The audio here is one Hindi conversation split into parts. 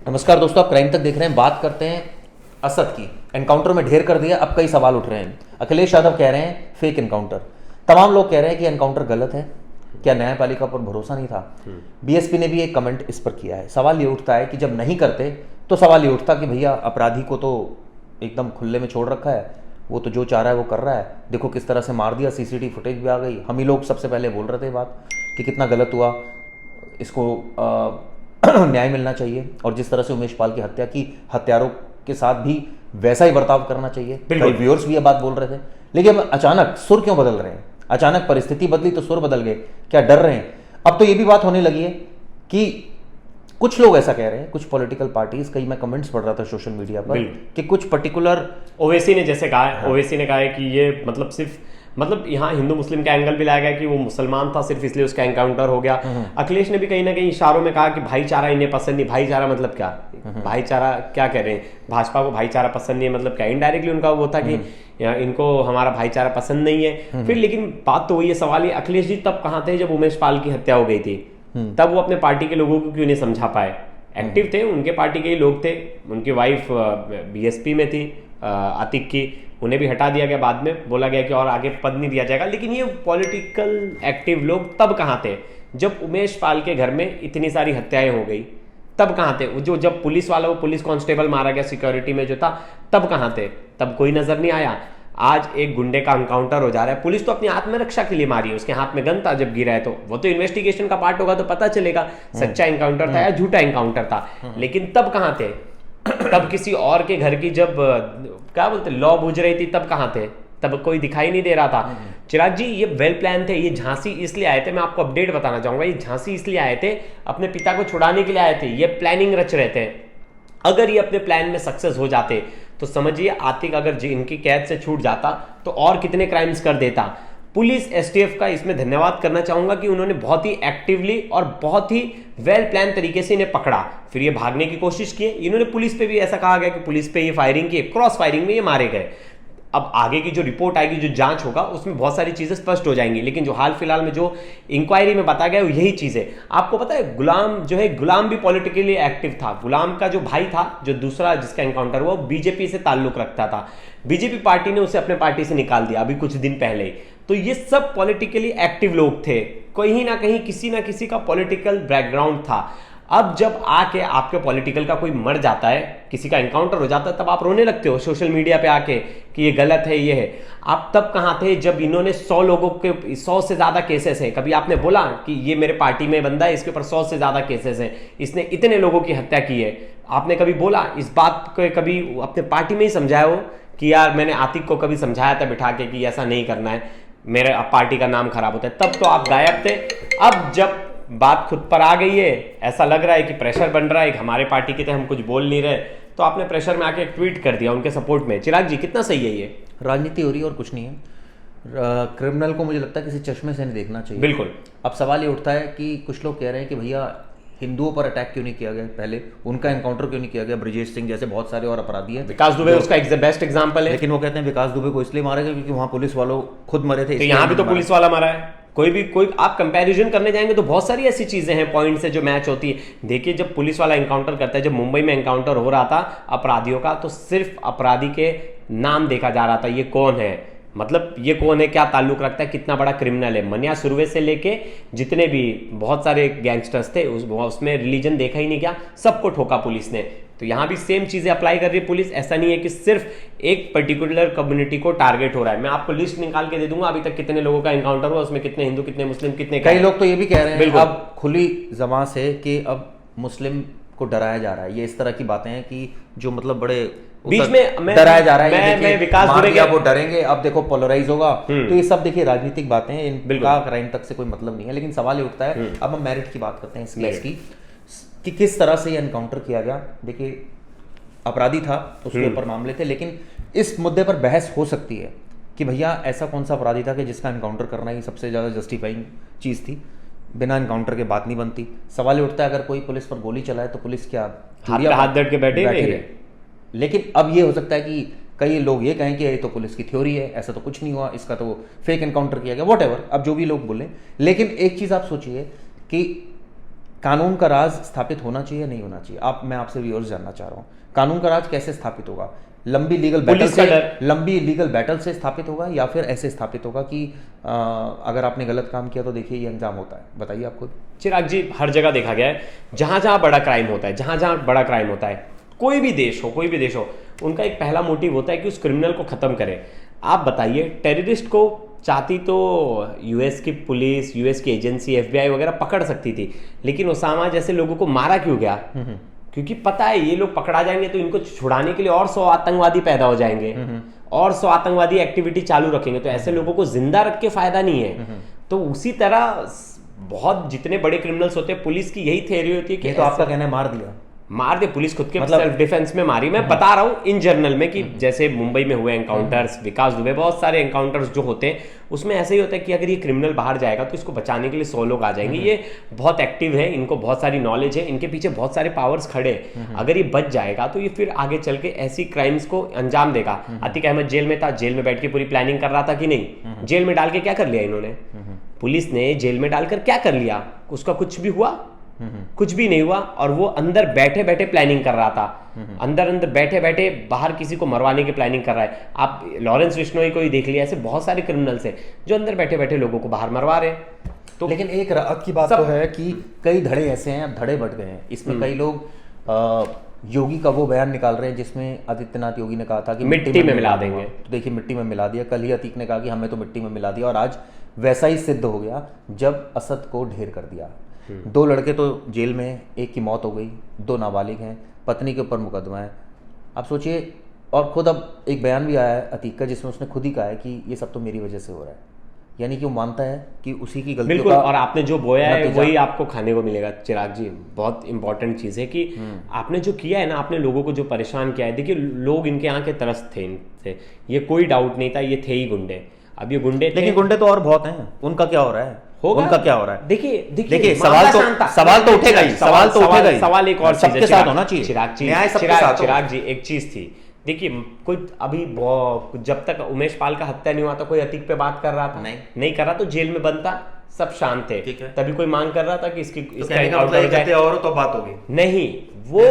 नमस्कार दोस्तों, आप क्राइम तक देख रहे हैं। बात करते हैं असद की। एनकाउंटर में ढेर कर दिया, अब कई सवाल उठ रहे हैं। अखिलेश यादव कह रहे हैं फेक एनकाउंटर, तमाम लोग कह रहे हैं कि एनकाउंटर गलत है। क्या न्यायपालिका पर भरोसा नहीं था? बीएसपी ने भी एक कमेंट इस पर किया है। सवाल ये उठता है कि जब नहीं करते तो सवाल ये उठता कि भैया अपराधी को तो एकदम खुले में छोड़ रखा है, वो तो जो चाह रहा है वो कर रहा है। देखो किस तरह से मार दिया, सीसीटीवी फुटेज भी आ गई। हम ही लोग सबसे पहले बोल रहे थे बात कि कितना गलत हुआ, इसको न्याय मिलना चाहिए। और जिस तरह से उमेश पाल की हत्या की, हत्यारों के साथ भी वैसा ही बर्ताव करना चाहिए। कई व्यूअर्स भी ये बात बोल रहे थे, लेकिन अचानक सुर क्यों बदल रहे हैं? अचानक परिस्थिति बदली तो सुर बदल गए। क्या डर रहे हैं? अब तो ये भी बात होने लगी है कि कुछ लोग ऐसा कह रहे हैं, कुछ पॉलिटिकल पार्टीज, कई मैं कमेंट्स पढ़ रहा था सोशल मीडिया पर कि कुछ पर्टिकुलर ओवैसी ने जैसे कहा है, ओवैसी ने कहा है कि ये मतलब सिर्फ यहाँ हिंदू मुस्लिम का एंगल भी लाया गया कि वो मुसलमान था, सिर्फ इसलिए उसका एनकाउंटर हो गया। अखिलेश ने भी कहीं ना कहीं इशारों में कहा कि भाईचारा इन्हें पसंद नहीं। भाईचारा मतलब क्या? भाईचारा क्या कह रहे हैं? भाजपा को भाईचारा पसंद नहीं है मतलब क्या? इनडायरेक्टली उनका वो था कि इनको हमारा भाईचारा पसंद नहीं है। फिर लेकिन बात तो वही है, सवाल ये अखिलेश जी तब कहाँ थे जब उमेश पाल की हत्या हो गई थी? तब वो अपने पार्टी के लोगों को क्यों नहीं समझा पाए? एक्टिव थे, उनके पार्टी के ही लोग थे। उनकी वाइफ बीएसपी में थी, आतिक की, उन्हें भी हटा दिया गया। बाद में बोला गया कि और आगे पद नहीं दिया जाएगा। लेकिन ये पॉलिटिकल एक्टिव लोग तब कहाँ थे जब उमेश पाल के घर में इतनी सारी हत्याएं हो गई? तब कहाँ थे? जो जब पुलिस वाला वो पुलिस कांस्टेबल मारा गया सिक्योरिटी में जो था, तब कहाँ थे? तब कोई नजर नहीं आया। आज एक गुंडे का एनकाउंटर हो जा रहा है। पुलिस तो अपनी आत्मरक्षा के लिए मारी है, उसके हाथ में गन था जब गिरा है, तो वो तो इन्वेस्टिगेशन का पार्ट होगा तो पता चलेगा सच्चा एनकाउंटर था या झूठा एनकाउंटर था। लेकिन तब कहाँ थे? तब किसी और के घर की जब क्या बोलते लॉ बुझ रही थी, तब कहाँ थे? तब कोई दिखाई नहीं दे रहा था। चिराग जी, ये वेल प्लान थे। ये झांसी इसलिए आए थे, मैं आपको अपडेट बताना चाहूंगा, ये झांसी इसलिए आए थे, अपने पिता को छुड़ाने के लिए आए थे। ये प्लानिंग रच रहे थे। अगर ये अपने प्लान में सक्सेस हो जाते तो समझिए आतिक अगर इनकी कैद से छूट जाता तो और कितने क्राइम्स कर देता। पुलिस एसटीएफ का इसमें धन्यवाद करना चाहूंगा कि उन्होंने बहुत ही एक्टिवली और बहुत ही वेल प्लान तरीके से इन्हें पकड़ा। फिर ये भागने की कोशिश की। इन्होंने पुलिस पे भी ऐसा कहा गया कि पुलिस पे ये फायरिंग की, क्रॉस फायरिंग में ये मारे गए। अब आगे की जो रिपोर्ट आएगी, जो जांच होगा, उसमें बहुत सारी चीजें स्पष्ट हो जाएंगी। लेकिन जो हाल फिलहाल में जो इंक्वायरी में बताया गया यही चीज है। आपको पता है गुलाम जो है, गुलाम भी पॉलिटिकली एक्टिव था। गुलाम का जो भाई था, जो दूसरा जिसका एनकाउंटर हुआ, बीजेपी से ताल्लुक रखता था। बीजेपी पार्टी ने उसे अपने पार्टी से निकाल दिया अभी कुछ दिन पहले ही। तो ये सब पॉलिटिकली एक्टिव लोग थे, कहीं ना कहीं किसी ना किसी का पॉलिटिकल बैकग्राउंड था। अब जब आके आपके पॉलिटिकल का कोई मर जाता है, किसी का एनकाउंटर हो जाता है, तब आप रोने लगते हो सोशल मीडिया पे आके कि ये गलत है, ये है। आप तब कहाँ थे जब इन्होंने 100 लोगों के 100 से ज्यादा केसेस है? कभी आपने बोला कि ये मेरे पार्टी में बंदा है, इसके ऊपर 100 से ज्यादा केसेस है, इसने इतने लोगों की हत्या की है? आपने कभी बोला इस बात को? कभी अपने पार्टी में ही समझाया हो कि यार मैंने आतिक को कभी समझाया था बिठा के कि ऐसा नहीं करना है, मेरे पार्टी का नाम खराब होता है? तब तो आप गायब थे। अब जब बात खुद पर आ गई है, ऐसा लग रहा है कि प्रेशर बन रहा है कि हमारे पार्टी के थे, हम कुछ बोल नहीं रहे, तो आपने प्रेशर में आके एक ट्वीट कर दिया उनके सपोर्ट में। चिराग जी, कितना सही है ये? राजनीति हो रही है और कुछ नहीं है। क्रिमिनल को मुझे लगता है किसी चश्मे से नहीं देखना चाहिए। बिल्कुल। अब सवाल ये उठता है कि कुछ लोग कह रहे हैं कि भैया हिंदुओं पर अटैक क्यों नहीं किया गया, पहले उनका एनकाउंटर क्यों नहीं किया गया? ब्रिजेश सिंह जैसे बहुत सारे और अपराधी हैं। विकास दुबे उसका बेस्ट एग्जांपल है। लेकिन वो कहते हैं विकास दुबे को इसलिए मारा गया क्योंकि वहां पुलिस वालों खुद मरे थे। तो यहाँ भी तो पुलिस वाला मारा है। कोई आप कंपैरिजन करने जाएंगे तो बहुत सारी ऐसी चीजें हैं, पॉइंट से जो मैच होती है। देखिए, जब पुलिस वाला एनकाउंटर करता है, जब मुंबई में एनकाउंटर हो रहा था अपराधियों का, तो सिर्फ अपराधी के नाम देखा जा रहा था, ये कौन है, मतलब ये कौन है, क्या ताल्लुक रखता है, कितना बड़ा क्रिमिनल है। मनिया सुरवे से लेके जितने भी बहुत सारे गैंगस्टर्स थे, उसमें रिलीजन देखा ही नहीं गया, सबको ठोका पुलिस ने। तो यहाँ भी सेम चीजें अप्लाई कर रही है पुलिस। ऐसा नहीं है कि सिर्फ एक पर्टिकुलर कम्युनिटी को टारगेट हो रहा है। मैं आपको लिस्ट निकाल के दे दूंगा अभी तक कितने लोगों का एनकाउंटर हुआ, उसमें कितने हिंदू, कितने मुस्लिम, कितने। कई लोग तो ये भी कह रहे हैं अब खुली जबान से कि अब मुस्लिम को डराया जा रहा है। ये इस तरह की बातें हैं कि जो मतलब बड़े बीच में डराया जा रहा है। मैं विकास दुबे वो डरेंगे, अब देखो पोलराइज होगा। तो ये सब देखिए राजनीतिक बातें हैं, इनका क्राइम तक से कोई मतलब नहीं है। लेकिन सवाल ये उठता है, अब हम मेरिट की बात करते हैं इस केस की कि किस तरह से ये एनकाउंटर किया गया। देखिए, अपराधी था, उसके ऊपर मामले थे, लेकिन इस मुद्दे पर बहस हो सकती है कि भैया ऐसा कौन सा अपराधी था कि जिसका एनकाउंटर करना ही सबसे ज्यादा जस्टिफाइंग चीज थी। बिना एनकाउंटर के बात नहीं बनती। सवाल ये उठता है, अगर कोई पुलिस पर गोली चलाए तो पुलिस क्या हाथ धड़ के बैठे हुए? लेकिन अब ये हो सकता है कि कई लोग ये कहें कि ये तो पुलिस की थ्योरी है, ऐसा तो कुछ नहीं हुआ, इसका तो फेक एनकाउंटर किया गया, वॉट एवर, अब जो भी लोग बोले। लेकिन एक चीज आप सोचिए कि कानून का राज स्थापित होना चाहिए या नहीं होना चाहिए? मैं आपसे व्यूअर्स जानना चाह रहा हूँ, कानून का राज कैसे स्थापित होगा? लंबी लीगल बैटल से स्थापित होगा या फिर ऐसे स्थापित होगा कि अगर आपने गलत काम किया तो देखिए ये अंजाम होता है? बताइए आप खुद। चिराग जी, हर जगह देखा गया है, जहां जहां बड़ा क्राइम होता है, जहां जहां बड़ा क्राइम होता है, कोई भी देश हो, उनका एक पहला मोटिव होता है कि उस क्रिमिनल को खत्म करें। आप बताइए, टेररिस्ट को चाहती तो यूएस की पुलिस, यूएस की एजेंसी, एफबीआई वगैरह पकड़ सकती थी, लेकिन ओसामा जैसे लोगों को मारा क्यों गया? क्योंकि पता है ये लोग पकड़ा जाएंगे तो इनको छुड़ाने के लिए और 100 आतंकवादी पैदा हो जाएंगे और 100 आतंकवादी एक्टिविटी चालू रखेंगे, तो ऐसे लोगों को जिंदा रख के फायदा नहीं है। तो उसी तरह बहुत जितने बड़े क्रिमिनल्स होते हैं, पुलिस की यही थ्योरी होती है कि तो आपका कहना है मार दे, पुलिस खुद के सेल्फ डिफेंस में मारी। मैं बता रहा हूं इन जनरल में कि जैसे मुंबई में हुए एनकाउंटर्स, विकास दुबे, बहुत सारे एनकाउंटर्स जो होते हैं उसमें ऐसे ही होता है कि अगर ये क्रिमिनल बाहर जाएगा तो इसको बचाने के लिए 100 लोग आ जाएंगे। ये बहुत एक्टिव है, इनको बहुत सारी नॉलेज है, इनके पीछे बहुत सारे पावर्स खड़े हैं। अगर ये बच जाएगा तो ये फिर आगे चल के ऐसी क्राइम्स को अंजाम देगा। अतीक अहमद जेल में था, जेल में बैठ के पूरी प्लानिंग कर रहा था कि नहीं? जेल में डाल के क्या कर लिया इन्होंने? पुलिस ने जेल में डालकर क्या कर लिया? उसका कुछ भी हुआ? कुछ भी नहीं हुआ। और वो अंदर बैठे बैठे प्लानिंग कर रहा था, अंदर बैठे बैठे बाहर किसी को मरवाने की प्लानिंग कर रहा है। आप लॉरेंस बिश्नोई को ही देख लिया, ऐसे बहुत सारे क्रिमिनल्स हैं जो अंदर बैठे बैठे लोगों को बाहर मरवा रहे हैं। तो लेकिन एक राहत की बात तो है कि कई धड़े ऐसे हैं, अब धड़े बढ़ गए हैं इसमें। कई लोग योगी का वो बयान निकाल रहे हैं जिसमें आदित्यनाथ योगी ने कहा था कि मिट्टी में मिला देंगे। तो देखिए मिट्टी में मिला दिया। कल ही अतीक ने कहा कि हमें तो मिट्टी में मिला दिया, और आज वैसा ही सिद्ध हो गया जब असद को ढेर कर दिया। 2 लड़के तो जेल में, एक की मौत हो गई, 2 नाबालिग हैं, पत्नी के ऊपर मुकदमा है। आप सोचिए, और खुद अब एक बयान भी आया है अतीक का जिसमें उसने खुद ही कहा है कि ये सब तो मेरी वजह से हो रहा है, यानी कि वो मानता है कि उसी की गलती। बिल्कुल, और आपने जो बोया है वही आपको खाने को मिलेगा। चिराग जी, बहुत इंपॉर्टेंट चीज़ है कि आपने जो किया है ना, आपने लोगों को जो परेशान किया है, देखिए लोग इनके यहाँ के तरस थे इनसे, ये कोई डाउट नहीं था, ये थे ही गुंडे। अब ये गुंडे थे, लेकिन गुंडे तो और बहुत हैं, उनका क्या हो रहा है? उनका क्या हो रहा है? देखिए सवाल तो उठेगा ही, सवाल एक और सबके साथ होना चाहिए। चिराग जी, एक चीज थी, देखिए कोई अभी जब तक उमेश पाल का हत्या नहीं हुआ था कोई अतीक पे बात कर रहा था? नहीं कर रहा, तो जेल में बंद था, सब शांत थे, तभी कोई मांग कर रहा था कि इसका एनकाउंटर हो जाए और तो बात होगी नहीं। वो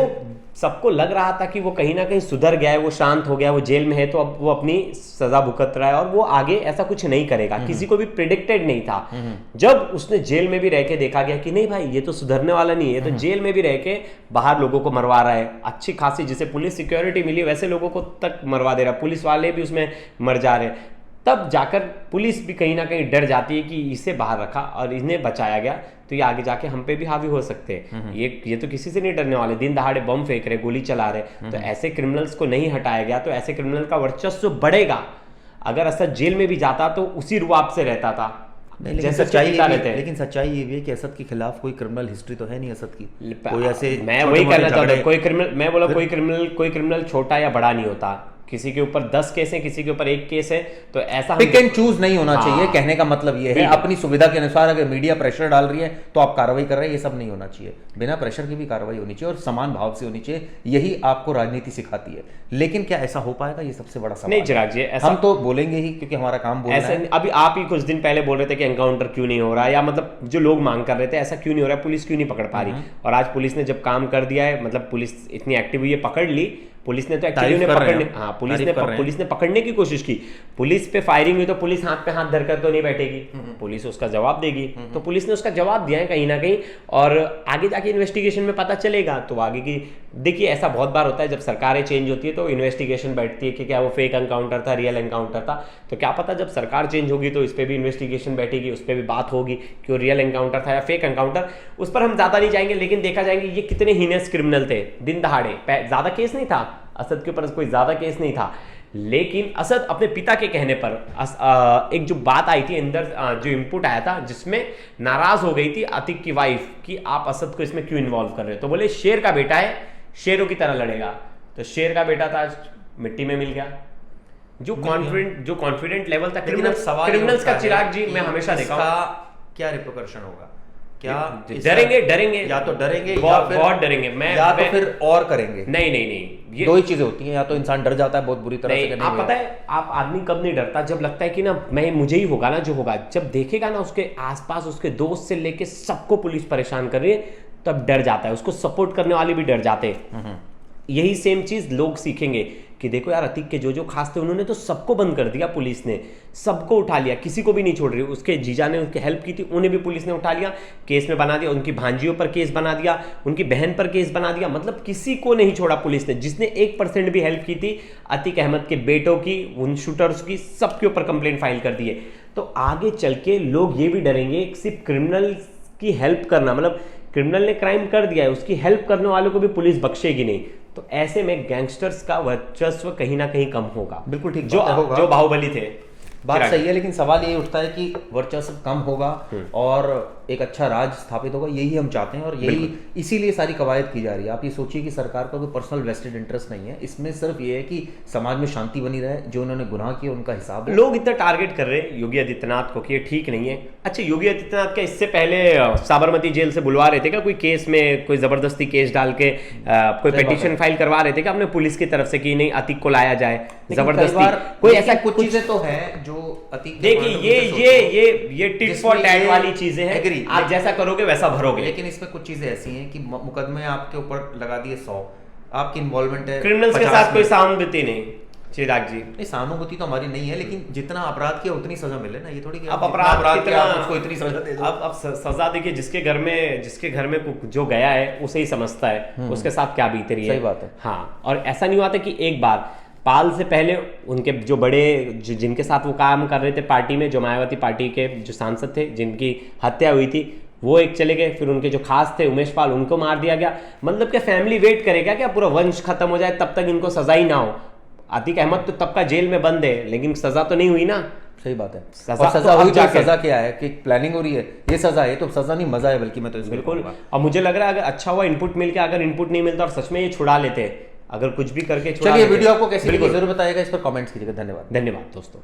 सबको लग रहा था कि वो कहीं ना कहीं सुधर गया है, वो शांत हो गया, वो जेल में है तो अब वो अपनी सजा भुगत रहा है और वो आगे ऐसा कुछ नहीं करेगा। किसी को भी प्रिडिक्टेड नहीं था। जब उसने जेल में भी रह के देखा गया कि नहीं भाई ये तो सुधरने वाला नहीं है, ये तो जेल में भी रह के बाहर लोगों को मरवा रहा है, अच्छी खासी जिसे पुलिस सिक्योरिटी मिली वैसे लोगों को तक मरवा दे रहा, पुलिस वाले भी उसमें मर जा रहे हैं। तब जाकर पुलिस भी कहीं ना कहीं डर जाती है कि इसे बाहर रखा और इन्हें बचाया गया तो ये आगे जाके हम पे भी हावी हो सकते हैं। ये तो किसी से नहीं डरने वाले, दिन दहाड़े बम फेंक रहे, गोली चला रहे। तो ऐसे क्रिमिनल्स को नहीं हटाया गया तो ऐसे क्रिमिनल का वर्चस्व बढ़ेगा। अगर असद जेल में भी जाता तो उसी रुआब से रहता था। लेकिन सच्चाई ये भी है कि असद के खिलाफ कोई क्रिमिनल हिस्ट्री तो है नहीं असद की। कोई ऐसे, मैं वही कहना चाहता हूँ, कोई क्रिमिनल छोटा या बड़ा नहीं होता। किसी के ऊपर 10 केस है, किसी के ऊपर 1 केस है, तो ऐसा पिक एंड चूज नहीं होना चाहिए। कहने का मतलब ये है अपनी सुविधा के अनुसार अगर मीडिया प्रेशर डाल रही है तो आप कार्रवाई कर रहे हैं, ये सब नहीं होना चाहिए। बिना प्रेशर की भी कार्रवाई होनी चाहिए और समान भाव से होनी चाहिए, यही आपको राजनीति सिखाती है। लेकिन क्या ऐसा हो पाएगा, ये सबसे बड़ा सवाल नहीं चिराग जी, हम तो बोलेंगे ही क्योंकि हमारा काम बोलना है। अभी आप ही कुछ दिन पहले बोल रहे थे कि एनकाउंटर क्यों नहीं हो रहा, या मतलब जो लोग मांग कर रहे थे ऐसा क्यों नहीं हो रहा है, पुलिस क्यों नहीं पकड़ पा रही। और आज पुलिस ने जब काम कर दिया है, मतलब पुलिस इतनी एक्टिव हुई है, पकड़ ली पुलिस ने, तो एक्चुअली पुलिस ने पकड़ने की कोशिश की। पुलिस पे फायरिंग हुई तो पुलिस हाथ पे हाथ धरकर तो नहीं बैठेगी, पुलिस उसका जवाब देगी। तो पुलिस ने उसका जवाब दिया है कहीं ना कहीं, और आगे जाके इन्वेस्टिगेशन में पता चलेगा। तो आगे की देखिए, ऐसा बहुत बार होता है जब सरकारें चेंज होती है तो इन्वेस्टिगेशन बैठती है कि क्या वो फेक एनकाउंटर था, रियल एनकाउंटर था। तो क्या पता जब सरकार चेंज होगी तो इस पर भी इन्वेस्टिगेशन बैठेगी, उस पर भी बात होगी कि वो रियल एनकाउंटर था या फेक एनकाउंटर। उस पर हम ज्यादा नहीं जाएंगे, लेकिन देखा जाएंगे ये कितने हीनस क्रिमिनल थे। दिन दहाड़े ज्यादा केस नहीं था असद के ऊपर, कोई ज्यादा केस नहीं था, लेकिन असद अपने पिता के कहने पर एक जो बात आई थी अंदर, जो इनपुट आया था जिसमें नाराज हो गई थी अतीक की वाइफ कि आप असद को इसमें क्यों इन्वॉल्व कर रहे हो। तो बोले शेर का बेटा है, शेरों की तरह लड़ेगा। तो शेर का बेटा था, मिट्टी में मिल गया। जो कॉन्फिडेंट लेवल था क्रिमिनल्स का, चिराग जी मैं हमेशा देखा क्या रिपरकशन होगा, क्या डरेंगे या तो डरेंगे बहुत डरेंगे, तो फिर और करेंगे। नहीं, ये 2 ही चीजें होती हैं, या तो इंसान डर जाता है बहुत बुरी तरह से। आप पता है, आप आदमी कब नहीं डरता, जब लगता है कि ना मुझे ही होगा ना जो होगा। जब देखेगा ना उसके आसपास उसके दोस्त से लेके सबको पुलिस परेशान कर रही है, तो अब डर जाता है, उसको सपोर्ट करने वाले भी डर जाते हैं। यही सेम चीज लोग सीखेंगे कि देखो यार, अतीक के जो खास थे उन्होंने तो सबको बंद कर दिया, पुलिस ने सबको उठा लिया, किसी को भी नहीं छोड़ रही। उसके जीजा ने उसकी हेल्प की थी, उन्हें भी पुलिस ने उठा लिया, केस में बना दिया, उनकी भांजियों पर केस बना दिया, उनकी बहन पर केस बना दिया, मतलब किसी को नहीं छोड़ा पुलिस ने। जिसने 1% भी हेल्प की थी अतीक अहमद के बेटों की, उन शूटर्स की, सबके ऊपर कंप्लेंट फाइल कर दिए। तो आगे चल के लोग ये भी डरेंगे सिर्फ क्रिमिनल की हेल्प करना, मतलब क्रिमिनल ने क्राइम कर दिया है, उसकी हेल्प करने वालों को भी पुलिस बख्शेगी नहीं। तो ऐसे में गैंगस्टर्स का वर्चस्व कहीं ना कहीं कम होगा। बिल्कुल ठीक जो बाहुबली थे। बात सही है, लेकिन सवाल ये उठता है कि वर्चस्व कम होगा और एक अच्छा राज स्थापित होगा, यही हम चाहते हैं और यही इसीलिए सारी कवायद की जा रही है। आप ये सोचिए कि सरकार का कोई पर्सनल वेस्टेड इंटरेस्ट नहीं है इसमें, सिर्फ ये है कि समाज में शांति बनी रहे, जो उन्होंने गुनाह किया उनका हिसाब। लोग इतना टारगेट कर रहे हैं योगी आदित्यनाथ को कि ये ठीक नहीं है। अच्छा, योगी आदित्यनाथ क्या इससे पहले साबरमती जेल से बुलवा रहे थे क्या? कोई केस में कोई जबरदस्ती केस डाल के कोई पिटीशन फाइल करवा रहे थे क्या अपने पुलिस की तरफ से कि नहीं अतीक को लाया जाए जबरदस्ती? कोई ऐसा कुछ चीजें तो है जो अतीक, देखिए ये टिट फॉर टैट वाली चीजें हैं, आप जैसा करोगे वैसा भरोगे। लेकिन इसमें कुछ चीजें ऐसी हैं कि मुकदमे आपके ऊपर लगा दिए 100, आपकी इन्वॉल्वमेंट है, क्रिमिनल्स के साथ कोई सहानुभूति नहीं। चिराग जी, नहीं सहानुभूति तो हमारी नहीं है, लेकिन जितना अपराध किया उतनी सजा मिले ना, ये थोड़ी कि अब अपराध कितना उसको इतनी सजा दे दो। अब सजा देखिए, जिसके घर में जो गया है उसे ही समझता है उसके साथ क्या बीत रही है। सही बात है। हाँ, और ऐसा नहीं हुआ था कि एक बार पाल से पहले उनके जो बड़े जिनके साथ वो काम कर रहे थे पार्टी में, जो मायावती पार्टी के जो सांसद थे जिनकी हत्या हुई थी, वो एक चले गए। फिर उनके जो खास थे उमेश पाल, उनको मार दिया गया। मतलब क्या फैमिली वेट करेगा क्या पूरा वंश खत्म हो जाए तब तक इनको सजा ही ना हो? अतीक अहमद तो तब का जेल में बंद है, लेकिन सजा तो नहीं हुई ना। सही बात है। सजा हुई तो सजा क्या है कि प्लानिंग हो रही है, ये सजा है तो सजा नहीं मजा है, बल्कि मैं तो बिल्कुल। और मुझे लग रहा है अगर अच्छा हुआ इनपुट मिल के, अगर इनपुट नहीं मिलता और सच में ये छुड़ा लेते, अगर कुछ भी करके छुड़ा। चलिए, वीडियो आपको कैसी लगी जरूर बताइएगा, इस पर कमेंट्स कीजिएगा। धन्यवाद धन्यवाद दोस्तों।